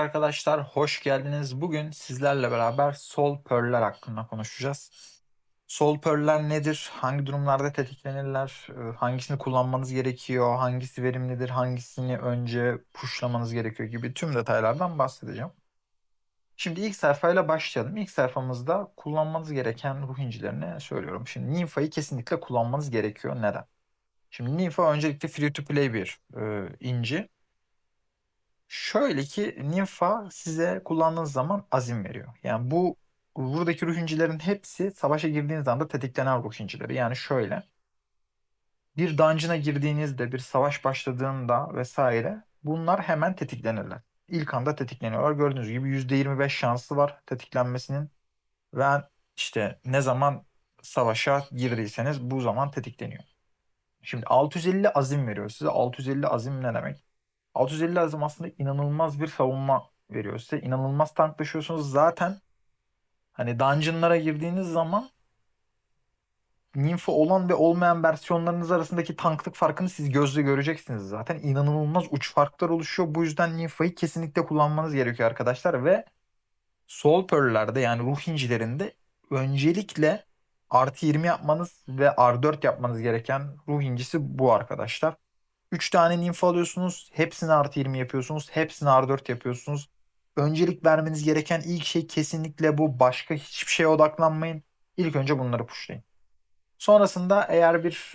arkadaşlar, hoş geldiniz. Bugün sizlerle beraber Sol Pearl'ler hakkında konuşacağız. Sol Pearl'ler nedir? Hangi durumlarda tetiklenirler? Hangisini kullanmanız gerekiyor? Hangisi verimlidir? Hangisini önce pushlamanız gerekiyor gibi tüm detaylardan bahsedeceğim. Şimdi ilk sayfayla başlayalım. İlk sayfamızda kullanmanız gereken ruh incilerini söylüyorum. Şimdi Nympha'yı kesinlikle kullanmanız gerekiyor. Neden? Şimdi Nympha öncelikle free to play bir inci. Şöyle ki Nympha size kullandığınız zaman azim veriyor. Yani buradaki ruh incilerin hepsi savaşa girdiğiniz anda tetiklenen ruh incileri. Yani şöyle bir dungeon'a girdiğinizde bir savaş başladığında vesaire bunlar hemen tetiklenirler. İlk anda tetikleniyorlar. Gördüğünüz gibi %25 şansı var tetiklenmesinin ve işte ne zaman savaşa girdiyseniz bu zaman tetikleniyor. Şimdi 650 azim veriyor size. 650 azim ne demek? 650 azim aslında inanılmaz bir savunma veriyor size. İnanılmaz tanklaşıyorsunuz. Zaten hani dungeonlara girdiğiniz zaman Nympho olan ve olmayan versiyonlarınız arasındaki tanklık farkını siz gözle göreceksiniz zaten. İnanılmaz uç farklar oluşuyor. Bu yüzden Nympho'yu kesinlikle kullanmanız gerekiyor arkadaşlar. Ve Soul Pearl'lerde yani ruh incilerinde öncelikle artı 20 yapmanız ve R4 yapmanız gereken ruh incisi bu arkadaşlar. 3 tane nymph alıyorsunuz. Hepsini artı 20 yapıyorsunuz. Hepsini R4 yapıyorsunuz. Öncelik vermeniz gereken ilk şey kesinlikle bu. Başka hiçbir şeye odaklanmayın. İlk önce bunları pushlayın. Sonrasında eğer bir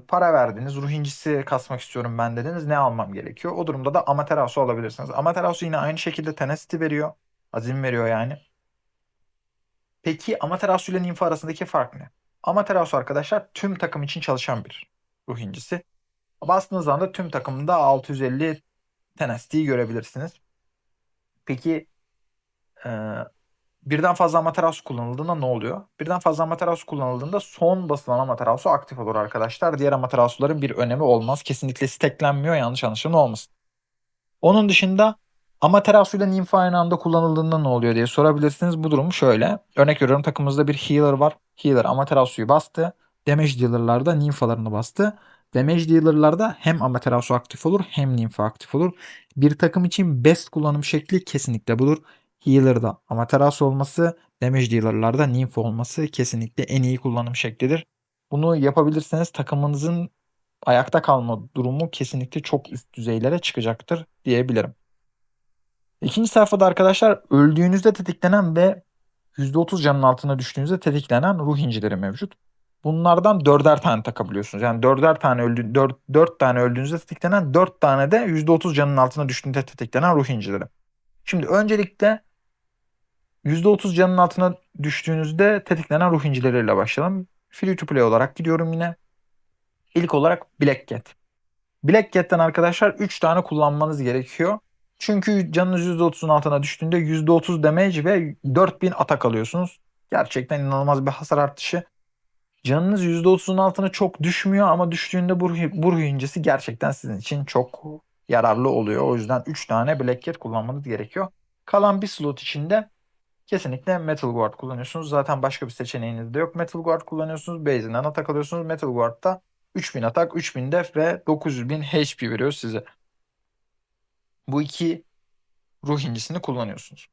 para verdiniz, ruh incisi kasmak istiyorum ben dediniz, ne almam gerekiyor? O durumda da Amaterasu alabilirsiniz. Amaterasu yine aynı şekilde tenacity veriyor. Azim veriyor yani. Peki Amaterasu ile Nympho arasındaki fark ne? Amaterasu arkadaşlar tüm takım için çalışan bir ruh incisi. Bastığınız anda tüm takımda 650 Tenacity'yi görebilirsiniz. Peki e, birden fazla Amaterasu kullanıldığında ne oluyor? Birden fazla Amaterasu kullanıldığında son basılan Amaterasu aktif olur arkadaşlar. Diğer Amaterasu'ların bir önemi olmaz. Kesinlikle stacklenmiyor, yanlış anlaşılma olmasın. Onun dışında Amaterasu ile Nympho aynı anda kullanıldığında ne oluyor diye sorabilirsiniz. Bu durum şöyle. Örnek veriyorum, takımımızda bir healer var. Healer Amaterasu'yu bastı. Damage dealer'larda Nymph'larını bastı. Damage dealer'larda hem Amaterasu aktif olur hem Nympho aktif olur. Bir takım için best kullanım şekli kesinlikle budur. Healer'da Amaterasu olması, damage dealer'larda Nympho olması kesinlikle en iyi kullanım şeklidir. Bunu yapabilirseniz takımınızın ayakta kalma durumu kesinlikle çok üst düzeylere çıkacaktır diyebilirim. İkinci sayfada arkadaşlar öldüğünüzde tetiklenen ve %30 canın altına düştüğünüzde tetiklenen ruh incileri mevcut. Bunlardan dörder tane takabiliyorsunuz. Yani dörder tane dört tane öldüğünüzde tetiklenen, 4 tane de %30 canın altına düştüğünde tetiklenen ruh incileri. Şimdi öncelikle %30 canın altına düştüğünüzde tetiklenen ruh incileriyle başlayalım. Free to play olarak gidiyorum yine. İlk olarak Black Cat. Black Cat'ten arkadaşlar 3 tane kullanmanız gerekiyor. Çünkü canınız %30'un altına düştüğünde %30 damage ve 4000 atak alıyorsunuz. Gerçekten inanılmaz bir hasar artışı. Canınız %30'un altına çok düşmüyor ama düştüğünde bu ruh incisi gerçekten sizin için çok yararlı oluyor. O yüzden 3 tane Black Cat kullanmanız gerekiyor. Kalan bir slot içinde kesinlikle Metal Guard kullanıyorsunuz. Zaten başka bir seçeneğiniz de yok. Metal Guard kullanıyorsunuz. Base'inden atak alıyorsunuz. Metal Guard'da 3000 atak, 3000 def ve 9000 HP veriyor size. Bu iki ruh incisini kullanıyorsunuz.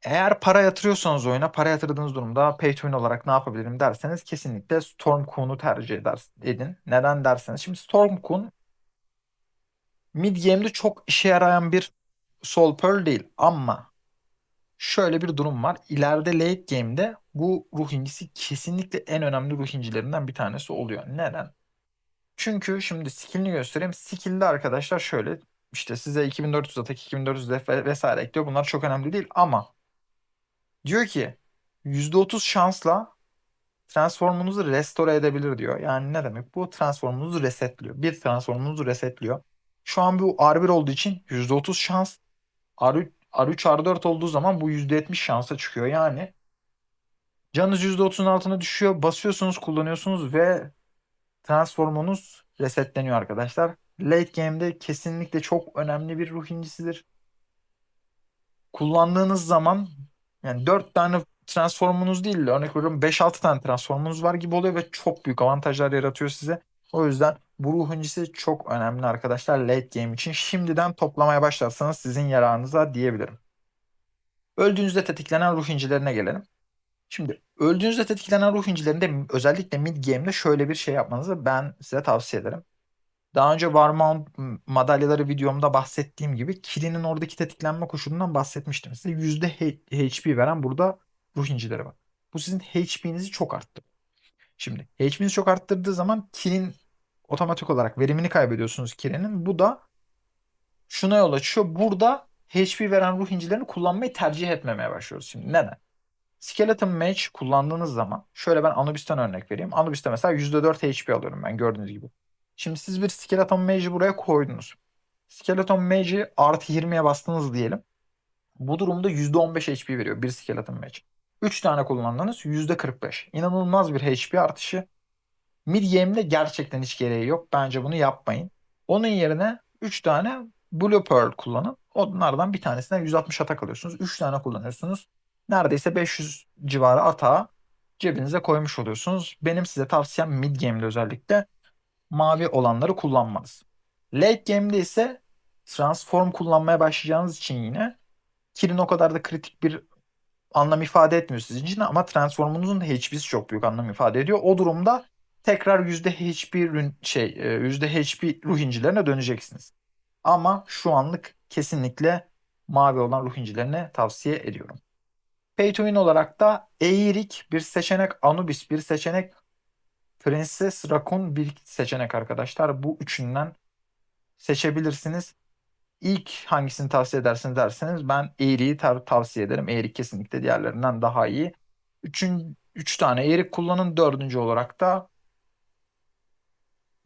Eğer para yatırıyorsanız oyuna, para yatırdığınız durumda pay to win olarak ne yapabilirim derseniz kesinlikle Stormcoon'u tercih edin. Neden derseniz. Şimdi Stormcoon mid game'de çok işe yarayan bir Soul Pearl değil ama şöyle bir durum var. İleride late game'de bu ruh incisi kesinlikle en önemli ruh incilerinden bir tanesi oluyor. Neden? Çünkü şimdi skill'ini göstereyim. Skill'de arkadaşlar şöyle işte size 2400 atak, 2400 def vesaire ekliyor. Bunlar çok önemli değil ama diyor ki %30 şansla transformunuzu restore edebilir diyor. Yani ne demek bu? Transformunuzu resetliyor. Bir transformunuzu resetliyor. Şu an bu R1 olduğu için %30 şans. R3, R3 R4 olduğu zaman bu %70 şansa çıkıyor. Yani canınız %30'un altına düşüyor. Basıyorsunuz, kullanıyorsunuz ve transformunuz resetleniyor arkadaşlar. Late game'de kesinlikle çok önemli bir ruh incisidir. Kullandığınız zaman yani 4 tane transformunuz değil de örnek veriyorum 5-6 tane transformunuz var gibi oluyor ve çok büyük avantajlar yaratıyor size. O yüzden bu ruh incisi çok önemli arkadaşlar late game için. Şimdiden toplamaya başlarsanız sizin yararınıza diyebilirim. Öldüğünüzde tetiklenen ruh incilerine gelelim. Şimdi öldüğünüzde tetiklenen ruh incilerinde özellikle mid game'de şöyle bir şey yapmanızı ben size tavsiye ederim. Daha önce Warmount madalyaları videomda bahsettiğim gibi Kiri'nin oradaki tetiklenme koşulundan bahsetmiştim. Size yüzde HP veren burada ruh incileri var. Bu sizin HP'nizi çok arttırıyor. Şimdi HP'nizi çok arttırdığı zaman Kiri'nin otomatik olarak verimini kaybediyorsunuz Kiri'nin. Bu da şuna yol açıyor. Burada HP veren ruh incilerini kullanmayı tercih etmemeye başlıyoruz. Şimdi neden? Skeleton Mage kullandığınız zaman şöyle ben Anubis'ten örnek vereyim. Anubis'te mesela %4 HP alıyorum ben gördüğünüz gibi. Şimdi siz bir Skeleton Mage'i buraya koydunuz. Skeleton Mage'i artı 20'ye bastınız diyelim. Bu durumda %15 HP veriyor bir Skeleton Mage. 3 tane kullandınız %45. İnanılmaz bir HP artışı. Mid game'de gerçekten hiç gereği yok. Bence bunu yapmayın. Onun yerine 3 tane Blue Pearl kullanın. Onlardan bir tanesinden 160 atak alıyorsunuz. 3 tane kullanıyorsunuz. Neredeyse 500 civarı atağı cebinize koymuş oluyorsunuz. Benim size tavsiyem mid game'de özellikle mavi olanları kullanmanız. Late game'de ise transform kullanmaya başlayacağınız için yine Kirin o kadar da kritik bir anlam ifade etmiyor sizin için ama transformunuzun da HP'si çok büyük anlam ifade ediyor. O durumda tekrar yüzde HP ruh incilerine döneceksiniz. Ama şu anlık kesinlikle mavi olan ruh incilerini tavsiye ediyorum. Pay to win olarak da Eğrik bir seçenek, Anubis bir seçenek, Princess Raccoon bir seçenek arkadaşlar. Bu üçünden seçebilirsiniz. İlk hangisini tavsiye edersiniz derseniz ben Eğri'yi tavsiye ederim. Eğrik kesinlikle diğerlerinden daha iyi. Üç tane Eğrik kullanın. Dördüncü olarak da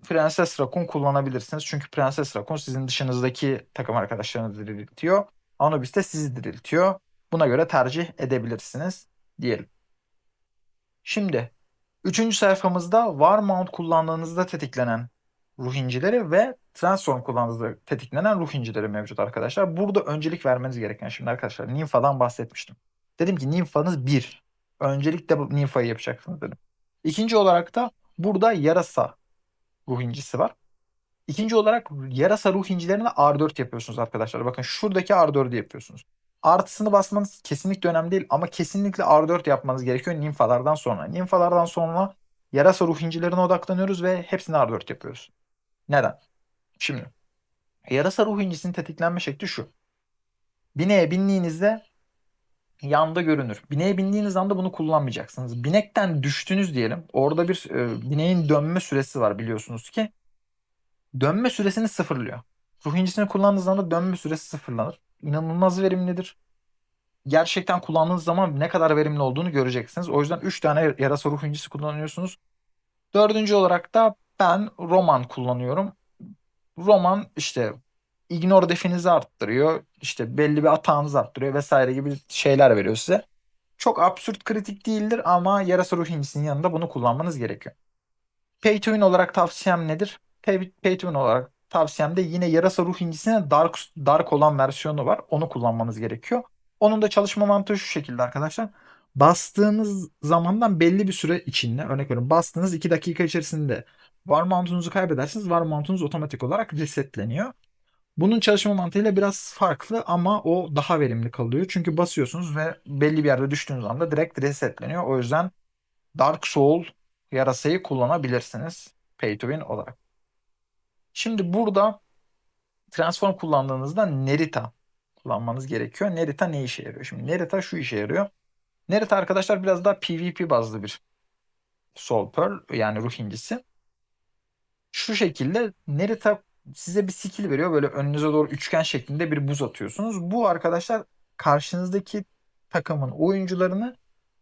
Prenses Raccoon kullanabilirsiniz. Çünkü Prenses Raccoon sizin dışınızdaki takım arkadaşlarınızı diriltiyor. Anubis de sizi diriltiyor. Buna göre tercih edebilirsiniz diyelim. Şimdi üçüncü sayfamızda War Mount kullandığınızda tetiklenen ruh incileri ve Transform kullandığınızda tetiklenen ruh incileri mevcut arkadaşlar. Burada öncelik vermeniz gereken şimdi arkadaşlar Nympha'dan bahsetmiştim. Dedim ki Nympha'nız bir. Öncelikle bu Nympha'yı yapacaksınız dedim. İkinci olarak da burada yarasa ruh incisi var. İkinci olarak yarasa ruh incilerine R4 yapıyorsunuz arkadaşlar. Bakın şuradaki R4'ü yapıyorsunuz. Artısını basmanız kesinlikle önemli değil ama kesinlikle R4 yapmanız gerekiyor nimfalardan sonra. Nimfalardan sonra yarasa ruh incilerine odaklanıyoruz ve hepsini R4 yapıyoruz. Neden? Şimdi yarasa ruh incisinin tetiklenme şekli şu. Bineğe bindiğinizde yanda görünür. Bineğe bindiğiniz anda bunu kullanmayacaksınız. Binekten düştünüz diyelim. Orada bir bineğin dönme süresi var biliyorsunuz ki. Dönme süresini sıfırlıyor. Ruh incisini kullandığınız zaman dönme süresi sıfırlanır. İnanılmaz verimlidir. Gerçekten kullandığınız zaman ne kadar verimli olduğunu göreceksiniz. O yüzden 3 tane yarasa ruh incisi kullanıyorsunuz. Dördüncü olarak da ben Roman kullanıyorum. Roman işte ignore definizi arttırıyor. İşte belli bir atağınızı arttırıyor vesaire gibi şeyler veriyor size. Çok absürt kritik değildir ama yarasa ruh incisinin yanında bunu kullanmanız gerekiyor. Pay to win olarak tavsiyem nedir? Pay to win olarak tavsiyem de yine yarasa ruh incisinin dark olan versiyonu var. Onu kullanmanız gerekiyor. Onun da çalışma mantığı şu şekilde arkadaşlar. Bastığınız zamandan belli bir süre içinde örnek veriyorum bastığınız 2 dakika içerisinde var mount'unuzu kaybedersiniz. Var mount'unuz otomatik olarak resetleniyor. Bunun çalışma mantığıyla biraz farklı ama o daha verimli kalıyor. Çünkü basıyorsunuz ve belli bir yerde düştüğünüz anda direkt resetleniyor. O yüzden Dark Soul yarasayı kullanabilirsiniz Pay to Win olarak. Şimdi burada Transform kullandığınızda Nerita kullanmanız gerekiyor. Nerita ne işe yarıyor? Şimdi Nerita şu işe yarıyor. Nerita arkadaşlar biraz daha PvP bazlı bir Soul Pearl yani ruh incisi. Şu şekilde Nerita size bir skill veriyor. Böyle önünüze doğru üçgen şeklinde bir buz atıyorsunuz. Bu arkadaşlar karşınızdaki takımın oyuncularını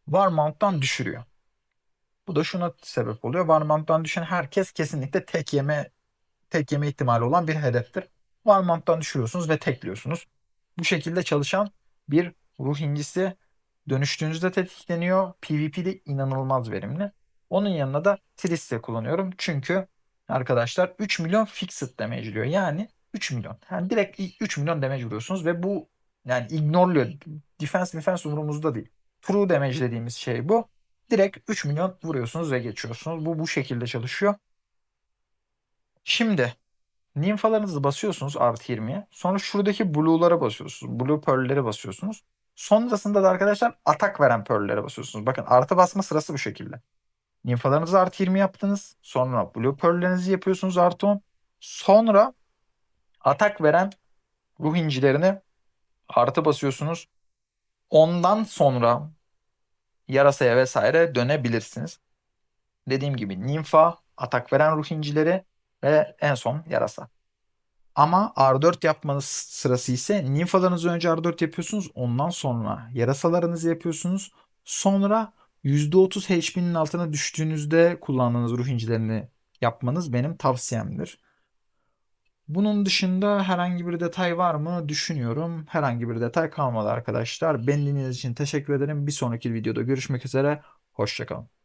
Warmount'tan düşürüyor. Bu da şuna sebep oluyor. Warmount'tan düşen herkes kesinlikle tek yeme ihtimali olan bir hedeftir. Warmount'tan düşürüyorsunuz ve tekliyorsunuz. Bu şekilde çalışan bir ruh incisi dönüştüğünüzde tetikleniyor. PvP'de inanılmaz verimli. Onun yanına da Trist'e kullanıyorum. Çünkü arkadaşlar 3 milyon fixed damage diyor. Yani 3 milyon. Yani direkt 3 milyon damage vuruyorsunuz ve bu yani ignorluyor. Defense umurumuzda değil. True damage dediğimiz şey bu. Direkt 3 milyon vuruyorsunuz ve geçiyorsunuz. Bu şekilde çalışıyor. Şimdi nimfalarınızı basıyorsunuz artı 20'ye. Sonra şuradaki blue'lara basıyorsunuz. Blue pearl'lere basıyorsunuz. Sonrasında da arkadaşlar atak veren pearl'lere basıyorsunuz. Bakın artı basma sırası bu şekilde. Nimfalarınızı artı 20 yaptınız. Sonra blue pearl'lerinizi yapıyorsunuz artı 10. Sonra atak veren ruh incilerini artı basıyorsunuz. Ondan sonra yarasaya vesaire dönebilirsiniz. Dediğim gibi nimfa, atak veren ruh incileri ve en son yarasa. Ama R4 yapmanız sırası ise nimfalarınızı önce R4 yapıyorsunuz. Ondan sonra yarasalarınızı yapıyorsunuz. Sonra %30 HP'nin altına düştüğünüzde kullandığınız ruh incilerini yapmanız benim tavsiyemdir. Bunun dışında herhangi bir detay var mı düşünüyorum. Herhangi bir detay kalmadı arkadaşlar. Beni dinlediğiniz için teşekkür ederim. Bir sonraki videoda görüşmek üzere. Hoşça kalın.